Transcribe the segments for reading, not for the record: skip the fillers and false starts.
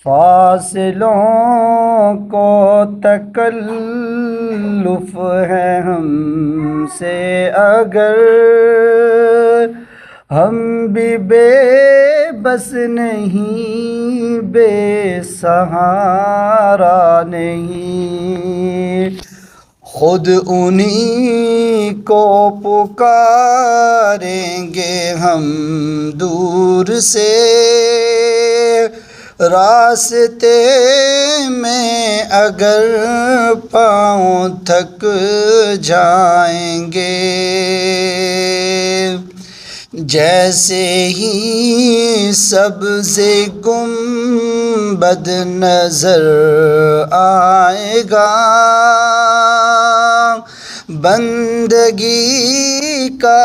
فاصلوں کو تکلف ہے ہم سے اگر، ہم بھی بے بس نہیں، بے سہارا نہیں، خود انہی کو پکاریں گے ہم دور سے، راستے میں اگر پاؤں تھک جائیں گے، جیسے ہی سبز گنبد نظر آئے گا، بندگی کا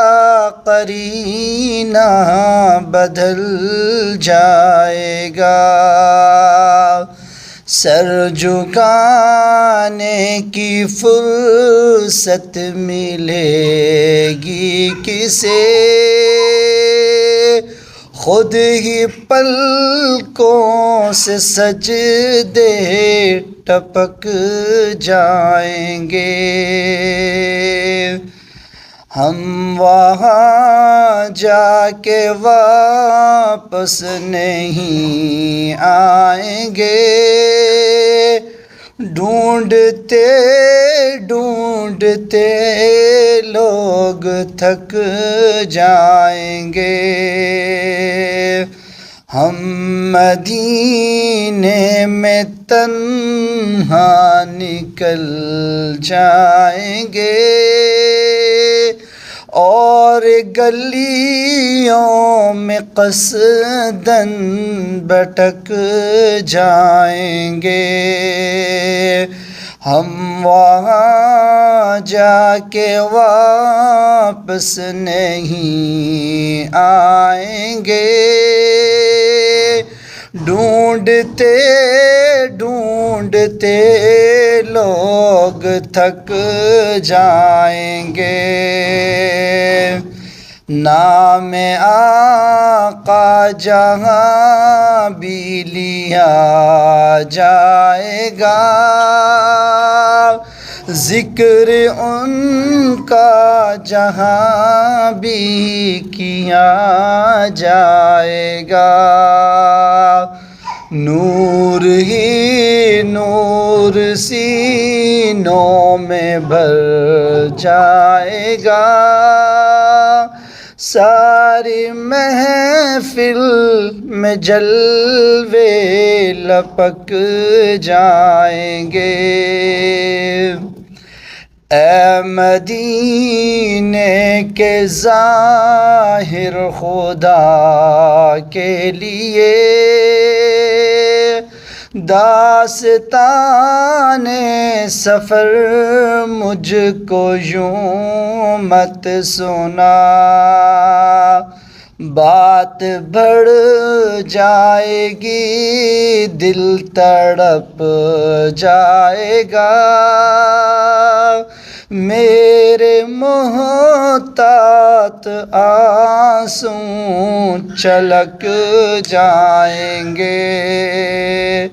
قرینہ بدل جائے گا، سر جھکانے کی فرصت ملے گی کسے، خود ہی پلکوں سے سجدے ٹپک جائیں گے، ہم وہاں جا کے واپس نہیں آئیں گے، ڈھونڈتے ڈھونڈتے لوگ تھک جائیں گے، ہم مدینے میں تنہا نکل جائیں گے، اور گلیوں میں قصداً بھٹک جائیں گے، ہم وہاں جا کے واپس نہیں آئیں گے، ڈھونڈتے ڈھونڈتے لوگ تھک جائیں گے، نام آقا جہاں بھی لیا جائے گا، ذکر ان کا جہاں بھی کیا جائے گا، نور ہی نور سینوں میں بھر جائے گا، ساری محفل میں جلوے لپک جائیں گے، اے مدینے کے ظاہر خدا کے لیے، داستان سفر مجھ کو یوں مت سنا، بات بڑھ جائے گی دل تڑپ جائے گا، میرے محتاط آنسو چھلک جائیں گے،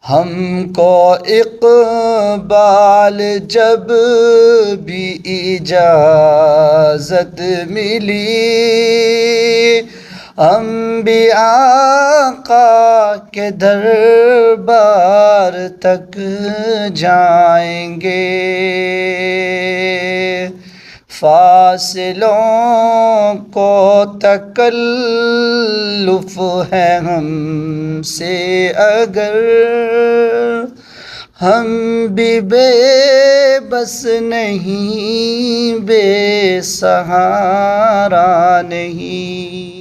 ہم کو اقبال جب بھی اجازت ملی، ہم بھی آقا کے دربار تک جائیں گے، فاصلوں کو تکلف ہے ہم سے اگر، ہم بھی بے بس نہیں، بے سہارا نہیں۔